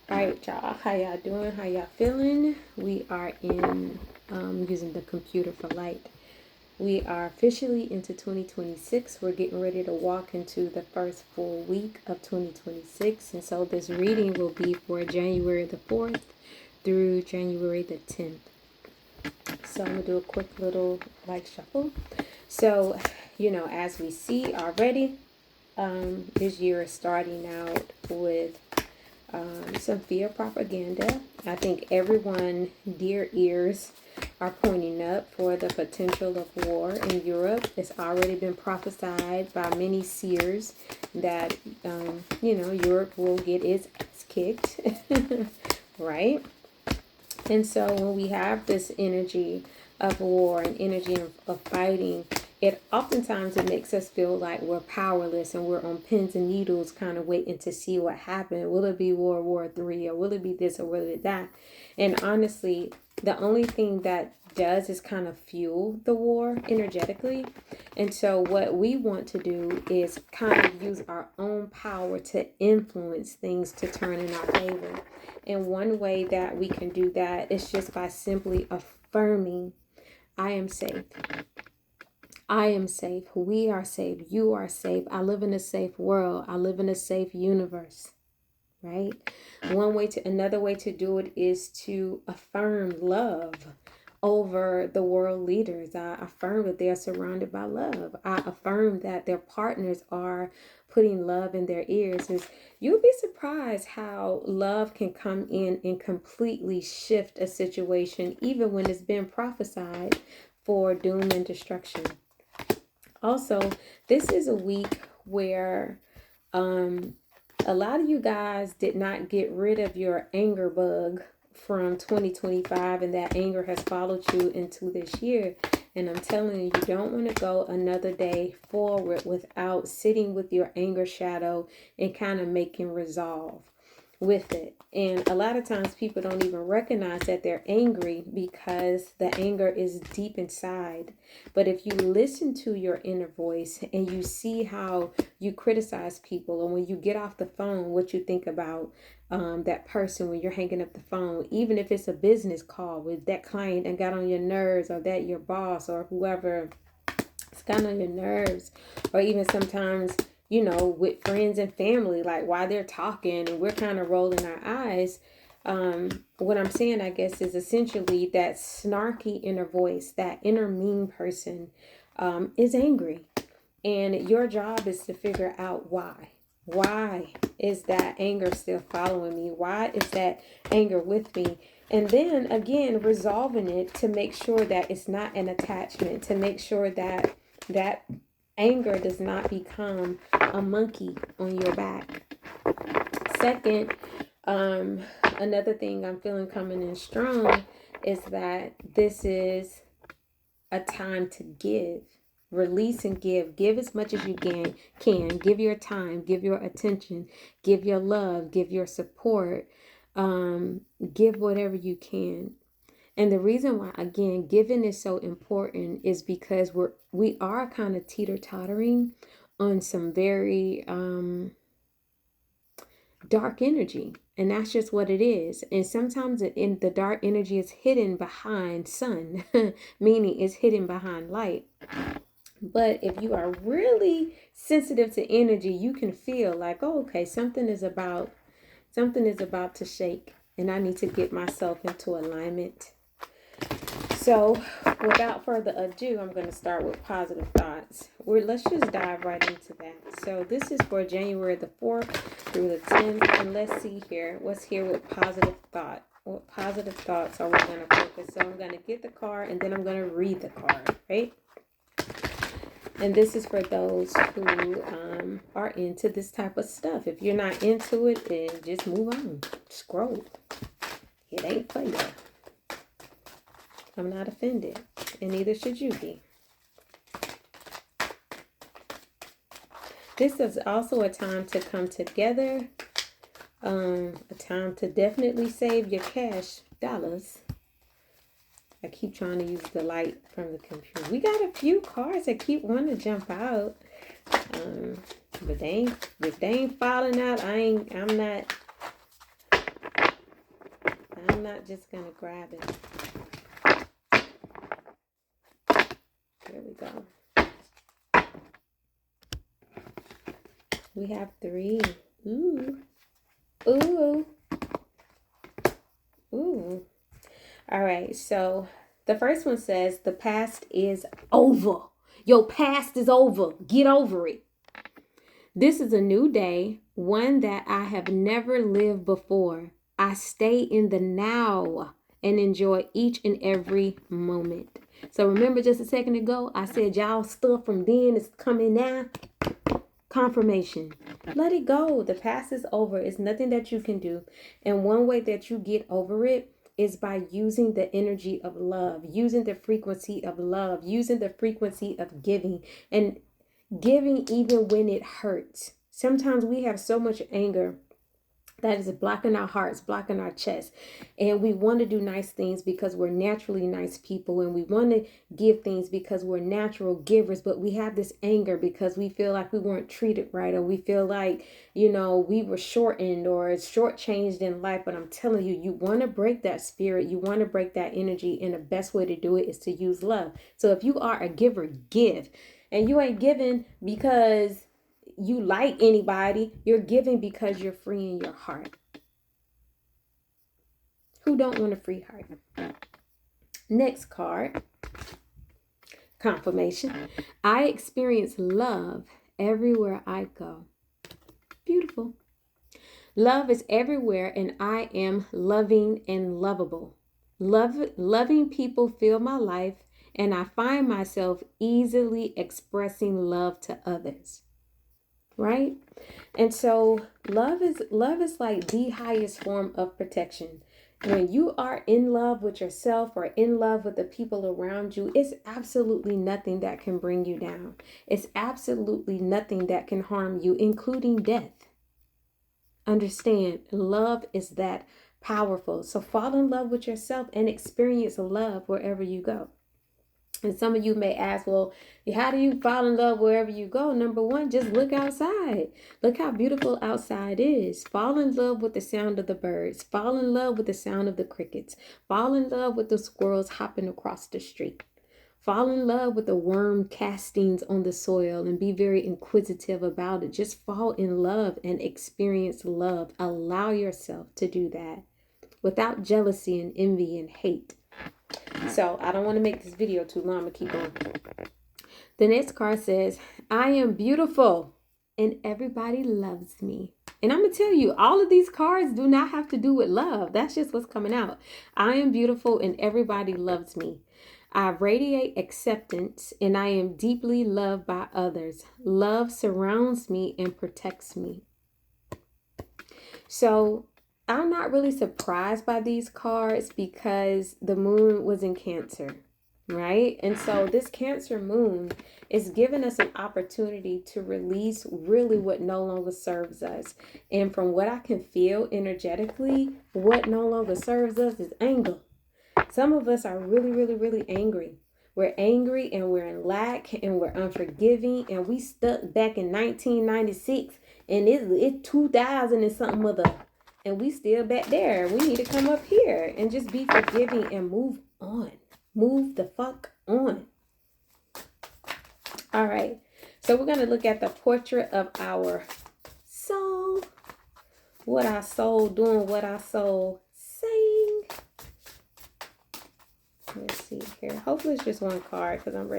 All right, y'all. How y'all doing? How y'all feeling? We are in using the computer for light. We are officially into 2026. We're getting ready to walk into the first full week of 2026. And so this reading will be for January the 4th through January the 10th. So I'm going to do a quick little like shuffle. So, as we see already, this year is starting out with some fear propaganda. I think everyone, dear ears, are pointing up for the potential of war in Europe. It's already been prophesied by many seers that, Europe will get its ass kicked, right? And so when we have this energy of war and energy of fighting, it oftentimes it makes us feel like we're powerless and we're on pins and needles kind of waiting to see what happened. Will it be World War III, or will it be this, or will it that? And honestly, the only thing that does is kind of fuel the war energetically. And so what we want to do is kind of use our own power to influence things to turn in our favor. And one way that we can do that is just by simply affirming, I am safe. I am safe. We are safe. You are safe. I live in a safe world. I live in a safe universe. Right? Another way to do it is to affirm love over the world leaders. I affirm that they are surrounded by love. I affirm that their partners are putting love in their ears. And you'll be surprised how love can come in and completely shift a situation, even when it's been prophesied for doom and destruction. Also, this is a week where a lot of you guys did not get rid of your anger bug from 2025, and that anger has followed you into this year. And I'm telling you, you don't want to go another day forward without sitting with your anger shadow and kind of making resolve with it. And a lot of times people don't even recognize that they're angry because the anger is deep inside. But if you listen to your inner voice and you see how you criticize people, and when you get off the phone, what you think about that person when you're hanging up the phone, even if it's a business call with that client and got on your nerves, or that your boss or whoever it's got on your nerves, or even sometimes with friends and family, like while they're talking and we're kind of rolling our eyes. What I'm saying, I guess, is essentially that snarky inner voice, that inner mean person, is angry. And your job is to figure out why. Why is that anger still following me? Why is that anger with me? And then again, resolving it to make sure that it's not an attachment, to make sure that that anger does not become a monkey on your back. Second, another thing I'm feeling coming in strong is that this is a time to give. Release and give. Give as much as you can. Give your time, give your attention, give your love, give your support. Give whatever you can. And the reason why, again, giving is so important is because we are kind of teeter-tottering on some very dark energy. And that's just what it is. And sometimes in the dark energy is hidden behind sun, meaning it's hidden behind light. But if you are really sensitive to energy, you can feel like, oh, okay, something is about to shake, and I need to get myself into alignment. So without further ado, I'm going to start with positive thoughts. Let's just dive right into that. So this is for January the 4th through the 10th. And let's see here. What's here with positive thought? What positive thoughts are we going to focus? So I'm going to get the card and then I'm going to read the card, right? And this is for those who are into this type of stuff. If you're not into it, then just move on. Scroll. It ain't for you. I'm not offended, and neither should you be. This is also a time to come together, a time to definitely save your cash dollars. I keep trying to use the light from the computer. We got a few cards that keep wanting to jump out, but if they ain't falling out, I'm not I'm not just going to grab it. There we go. We have 3. Ooh. Ooh. Ooh. All right. So the first one says, the past is over. Your past is over. Get over it. This is a new day, one that I have never lived before. I stay in the now and enjoy each and every moment. So remember just a second ago, I said y'all stuff from then is coming now. Confirmation. Let it go. The past is over. It's nothing that you can do. And one way that you get over it is by using the energy of love, using the frequency of love, using the frequency of giving, and giving even when it hurts. Sometimes we have so much anger that is blocking our hearts, blocking our chest. And we want to do nice things because we're naturally nice people. And we want to give things because we're natural givers. But we have this anger because we feel like we weren't treated right. Or we feel like, we were shortened or shortchanged in life. But I'm telling you, you want to break that spirit. You want to break that energy. And the best way to do it is to use love. So if you are a giver, give. And you ain't giving because you like anybody. You're giving because you're freeing your heart. Who don't want a free heart? Next card. Confirmation. I experience love everywhere I go. Beautiful. Love is everywhere and I am loving and lovable. Loving people fill my life and I find myself easily expressing love to others. Right? And so love is like the highest form of protection. When you are in love with yourself or in love with the people around you, it's absolutely nothing that can bring you down. It's absolutely nothing that can harm you, including death. Understand, love is that powerful. So fall in love with yourself and experience love wherever you go. And some of you may ask, well, how do you fall in love wherever you go? Number one, just look outside. Look how beautiful outside is. Fall in love with the sound of the birds. Fall in love with the sound of the crickets. Fall in love with the squirrels hopping across the street. Fall in love with the worm castings on the soil and be very inquisitive about it. Just fall in love and experience love. Allow yourself to do that without jealousy and envy and hate. So I don't want to make this video too long. I'm going to keep going. The next card says, I am beautiful and everybody loves me. And I'm going to tell you, all of these cards do not have to do with love. That's just what's coming out. I am beautiful and everybody loves me. I radiate acceptance and I am deeply loved by others. Love surrounds me and protects me. So I'm not really surprised by these cards because the moon was in Cancer, right? And so this Cancer moon is giving us an opportunity to release really what no longer serves us. And from what I can feel energetically, what no longer serves us is anger. Some of us are really, really, really angry. We're angry and we're in lack and we're unforgiving and we stuck back in 1996 and it's 2000 and something other. And we still back there. We need to come up here and just be forgiving and move on. Move the fuck on. All right. So we're going to look at the portrait of our soul. What our soul doing, what our soul saying. Let's see here. Hopefully it's just one card because I'm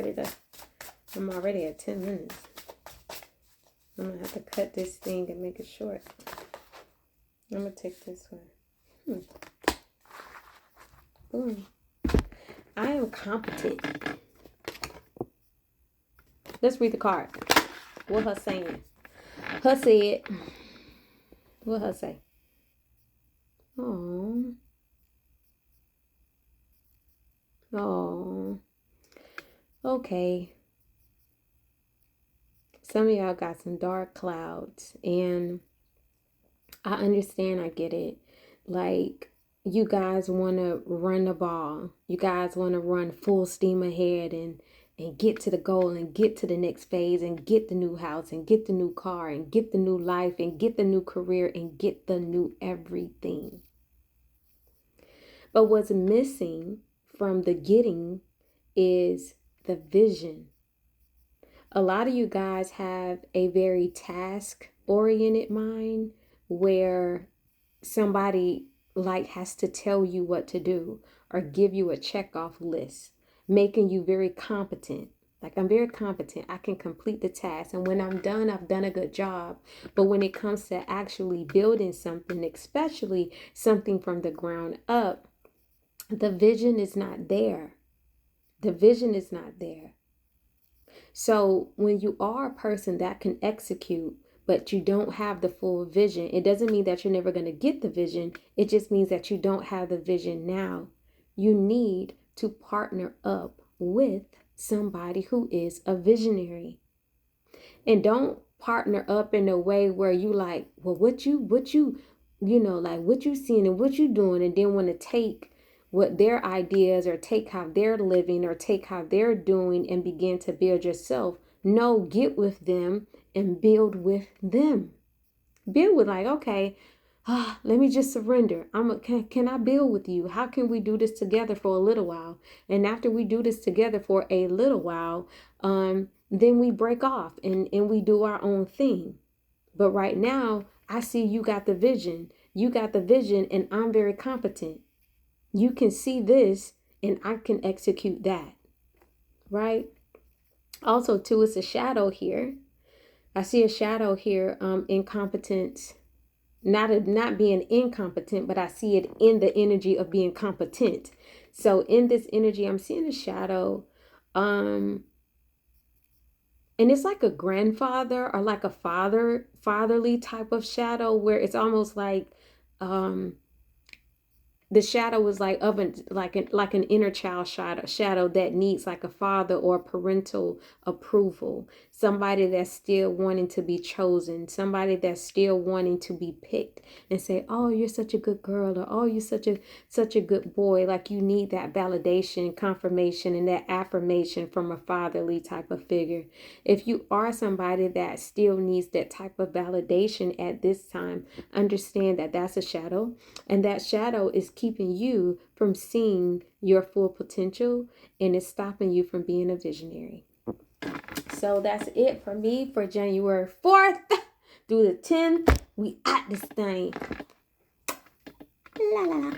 already at 10 minutes. I'm going to have to cut this thing and make it short. I'm going to take this one. Boom. I am competent. Let's read the card. What her saying? Her said. What her say? Oh. Oh. Okay. Some of y'all got some dark clouds and I understand. I get it. Like, you guys want to run the ball. You guys want to run full steam ahead and get to the goal and get to the next phase and get the new house and get the new car and get the new life and get the new career and get the new everything. But what's missing from the getting is the vision. A lot of you guys have a very task oriented mind where somebody like has to tell you what to do or give you a check off list, making you very competent. Like, I'm very competent. I can complete the task. And when I'm done, I've done a good job. But when it comes to actually building something, especially something from the ground up, the vision is not there. The vision is not there. So when you are a person that can execute, but you don't have the full vision, it doesn't mean that you're never going to get the vision. It just means that you don't have the vision now. You need to partner up with somebody who is a visionary. And don't partner up in a way where you like, well, what you like what you seeing and what you doing, and then want to take what their ideas or take how they're living or take how they're doing and begin to build yourself. No, get with them and build with them. Build with like, okay, let me just surrender. Can I build with you? How can we do this together for a little while? And after we do this together for a little while, then we break off and we do our own thing. But right now, I see you got the vision. You got the vision, and I'm very competent. You can see this, and I can execute that. Right? Also, too, it's a shadow here. I see a shadow here, incompetence. Not being incompetent, but I see it in the energy of being competent. So in this energy, I'm seeing a shadow. And it's like a grandfather or like a fatherly type of shadow, where it's almost like the shadow was like of an inner child shadow that needs like a father or parental approval, somebody that's still wanting to be chosen, somebody that's still wanting to be picked and say, oh, you're such a good girl, or oh, you're such a good boy. Like, you need that validation, confirmation, and that affirmation from a fatherly type of figure. If you are somebody that still needs that type of validation at this time, understand that that's a shadow, and that shadow is keeping you from seeing your full potential, and it's stopping you from being a visionary. So that's it for me for January 4th through the 10th. We at this thing. La la la.